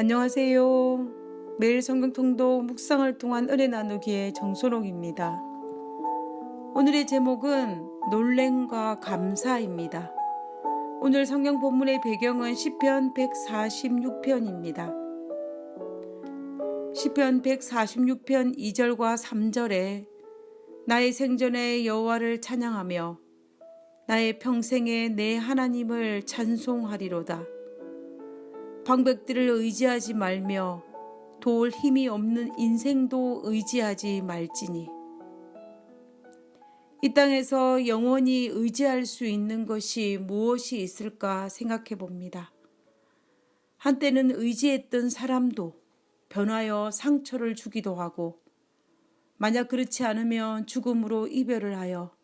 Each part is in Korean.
안녕하세요. 매일 성경 통독 묵상을 통한 은혜 나누기의 정소롱입니다. 오늘의 제목은 놀램과 감사입니다. 오늘 성경 본문의 배경은 시편 146편입니다. 시편 146편 2절과 3절에 나의 생전에 여호와를 찬양하며 나의 평생에 내 하나님을 찬송하리로다. 방백들을 의지하지 말며 도울 힘이 없는 인생도 의지하지 말지니. 이 땅에서 영원히 의지할 수 있는 것이 무엇이 있을까 생각해 봅니다. 한때는 의지했던 사람도 변하여 상처를 주기도 하고, 만약 그렇지 않으면 죽음으로 이별을 하여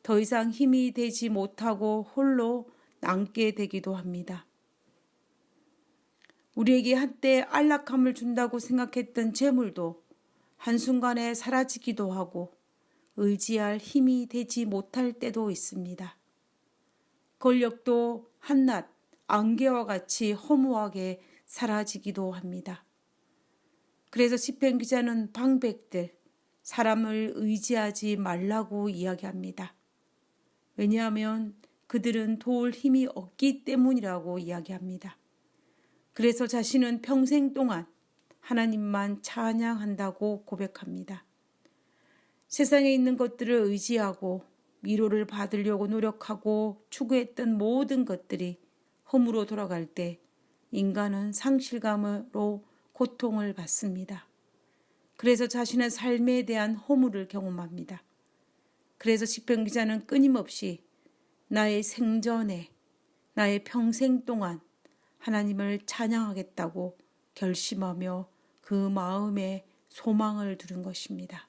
더 이상 힘이 되지 못하고 홀로 남게 되기도 합니다. 우리에게 한때 안락함을 준다고 생각했던 재물도 한순간에 사라지기도 하고 의지할 힘이 되지 못할 때도 있습니다. 권력도 한낱 안개와 같이 허무하게 사라지기도 합니다. 그래서 시편 기자는 방백들, 사람을 의지하지 말라고 이야기합니다. 왜냐하면 그들은 도울 힘이 없기 때문이라고 이야기합니다. 그래서 자신은 평생 동안 하나님만 찬양한다고 고백합니다. 세상에 있는 것들을 의지하고 위로를 받으려고 노력하고 추구했던 모든 것들이 허무로 돌아갈 때 인간은 상실감으로 고통을 받습니다. 그래서 자신의 삶에 대한 허무를 경험합니다. 그래서 시편 기자는 끊임없이 나의 생전에, 나의 평생 동안 하나님을 찬양하겠다고 결심하며 그 마음에 소망을 두는 것입니다.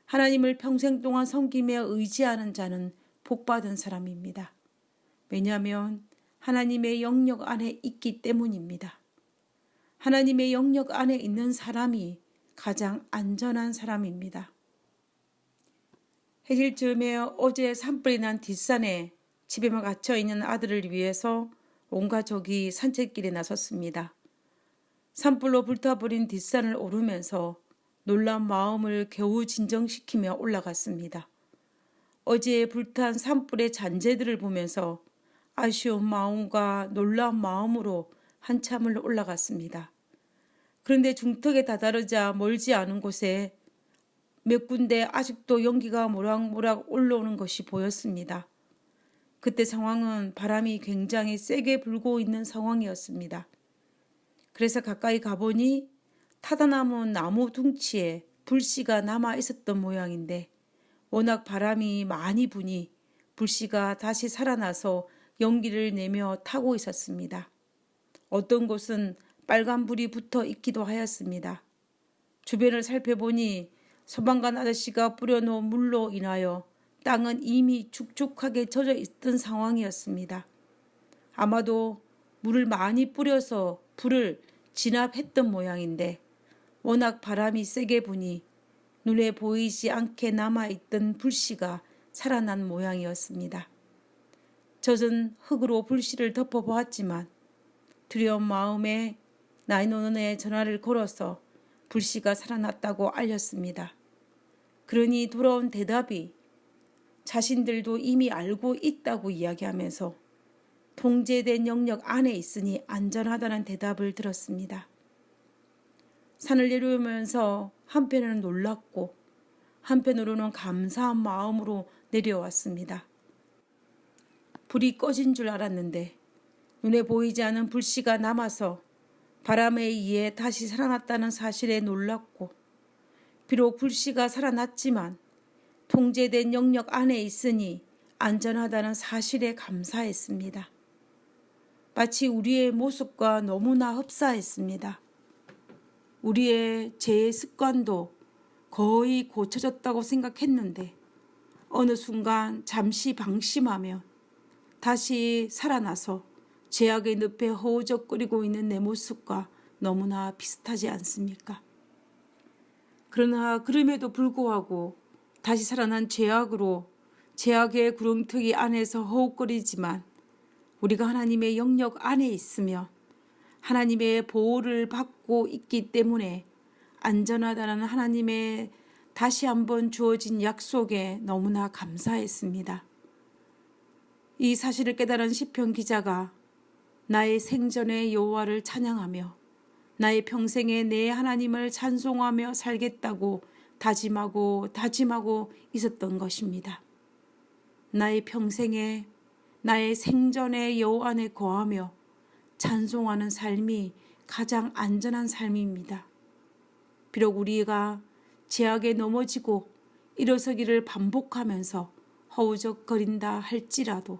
하나님을 평생 동안 섬기며 의지하는 자는 복받은 사람입니다. 왜냐하면 하나님의 영역 안에 있기 때문입니다. 하나님의 영역 안에 있는 사람이 가장 안전한 사람입니다. 해질쯤에 어제 산불이 난 뒷산에 집에만 갇혀 있는 아들을 위해서 온 가족이 산책길에 나섰습니다. 산불로 불타버린 뒷산을 오르면서 놀란 마음을 겨우 진정시키며 올라갔습니다. 어제 불탄 산불의 잔재들을 보면서 아쉬운 마음과 놀라운 마음으로 한참을 올라갔습니다. 그런데 중턱에 다다르자 멀지 않은 곳에 몇 군데 아직도 연기가 모락모락 올라오는 것이 보였습니다. 그때 상황은 바람이 굉장히 세게 불고 있는 상황이었습니다. 그래서 가까이 가보니 타다남은 나무 둥치에 불씨가 남아 있었던 모양인데, 워낙 바람이 많이 부니 불씨가 다시 살아나서 연기를 내며 타고 있었습니다. 어떤 곳은 빨간 불이 붙어 있기도 하였습니다. 주변을 살펴보니 소방관 아저씨가 뿌려놓은 물로 인하여 땅은 이미 축축하게 젖어 있던 상황이었습니다. 아마도 물을 많이 뿌려서 불을 진압했던 모양인데, 워낙 바람이 세게 부니 눈에 보이지 않게 남아있던 불씨가 살아난 모양이었습니다. 젖은 흙으로 불씨를 덮어보았지만 두려운 마음에 911에 전화를 걸어서 불씨가 살아났다고 알렸습니다. 그러니 돌아온 대답이 자신들도 이미 알고 있다고 이야기하면서 통제된 영역 안에 있으니 안전하다는 대답을 들었습니다. 산을 내려오면서 한편으로는 놀랍고 한편으로는 감사한 마음으로 내려왔습니다. 불이 꺼진 줄 알았는데 눈에 보이지 않은 불씨가 남아서 바람에 의해 다시 살아났다는 사실에 놀랐고, 비록 불씨가 살아났지만 통제된 영역 안에 있으니 안전하다는 사실에 감사했습니다. 마치 우리의 모습과 너무나 흡사했습니다. 우리의 죄의 습관도 거의 고쳐졌다고 생각했는데 어느 순간 잠시 방심하면 다시 살아나서 죄악의 늪에 허우적거리고 있는 내 모습과 너무나 비슷하지 않습니까? 그러나 그럼에도 불구하고 다시 살아난 죄악으로 죄악의 구렁텅이 안에서 허우거리지만 우리가 하나님의 영역 안에 있으며 하나님의 보호를 받고 있기 때문에 안전하다는 하나님의 다시 한번 주어진 약속에 너무나 감사했습니다. 이 사실을 깨달은 시편 기자가 나의 생전의 여호와를 찬양하며 나의 평생에 내 하나님을 찬송하며 살겠다고 다짐하고 있었던 것입니다. 나의 평생에 나의 생전의 여호와 안에 거하며 찬송하는 삶이 가장 안전한 삶입니다. 비록 우리가 죄악에 넘어지고 일어서기를 반복하면서 허우적거린다 할지라도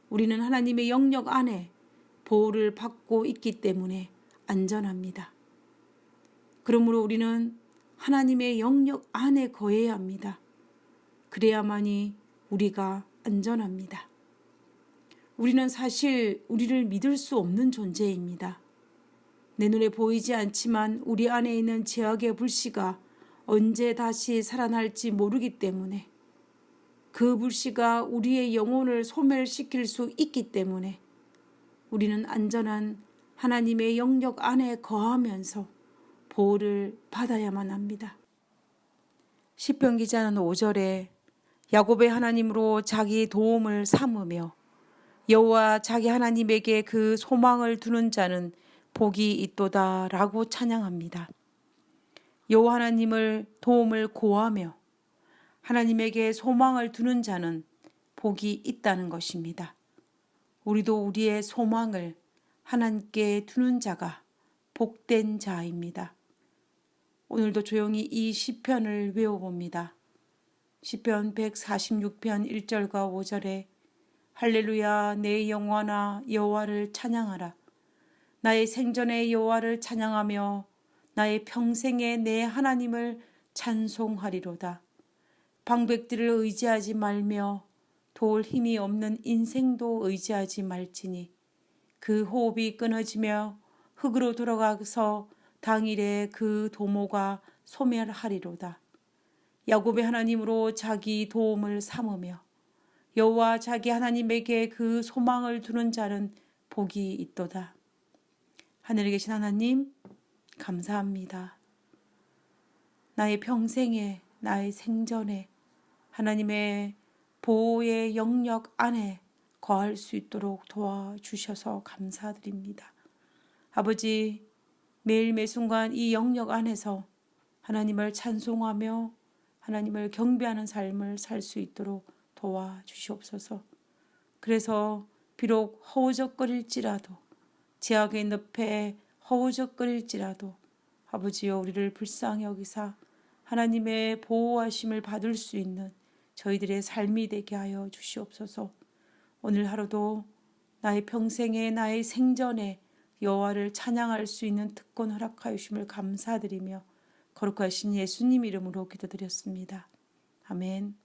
우리는 하나님의 영역 안에 보호를 받고 있기 때문에 안전합니다. 그러므로 우리는 하나님의 영역 안에 거해야 합니다. 그래야만이 우리가 안전합니다. 우리는 사실 우리를 믿을 수 없는 존재입니다. 내 눈에 보이지 않지만 우리 안에 있는 죄악의 불씨가 언제 다시 살아날지 모르기 때문에 그 불씨가 우리의 영혼을 소멸시킬 수 있기 때문에 우리는 안전한 하나님의 영역 안에 거하면서 보호를 받아야만 합니다. 시편 기자는 5절에 야곱의 하나님으로 자기 도움을 삼으며 여호와 자기 하나님에게 그 소망을 두는 자는 복이 있도다 라고 찬양합니다. 여호와 하나님을 도움을 고하며 하나님에게 소망을 두는 자는 복이 있다는 것입니다. 우리도 우리의 소망을 하나님께 두는 자가 복된 자입니다. 오늘도 조용히 이 시편을 외워봅니다. 시편 146편 1절과 5절에 할렐루야 내 영혼아 여호와를 찬양하라. 나의 생전에 여호와를 찬양하며 나의 평생에 내 하나님을 찬송하리로다. 방백들을 의지하지 말며 도울 힘이 없는 인생도 의지하지 말지니 그 호흡이 끊어지며 흙으로 돌아가서 당일에 그 도모가 소멸하리로다. 야곱의 하나님으로 자기 도움을 삼으며 여호와 자기 하나님에게 그 소망을 두는 자는 복이 있도다. 하늘에 계신 하나님 감사합니다. 나의 평생에 나의 생전에 하나님의 보호의 영역 안에 거할 수 있도록 도와주셔서 감사드립니다. 아버지 매일 매순간 이 영역 안에서 하나님을 찬송하며 하나님을 경배하는 삶을 살 수 있도록 도와주시옵소서. 그래서 비록 허우적거릴지라도 죄악의 늪에 허우적거릴지라도 아버지여 우리를 불쌍히 여기사 하나님의 보호하심을 받을 수 있는 저희들의 삶이 되게 하여 주시옵소서. 오늘 하루도 나의 평생에 나의 생전에 여호와를 찬양할 수 있는 특권 허락하여 주심을 감사드리며 거룩하신 예수님 이름으로 기도드렸습니다. 아멘.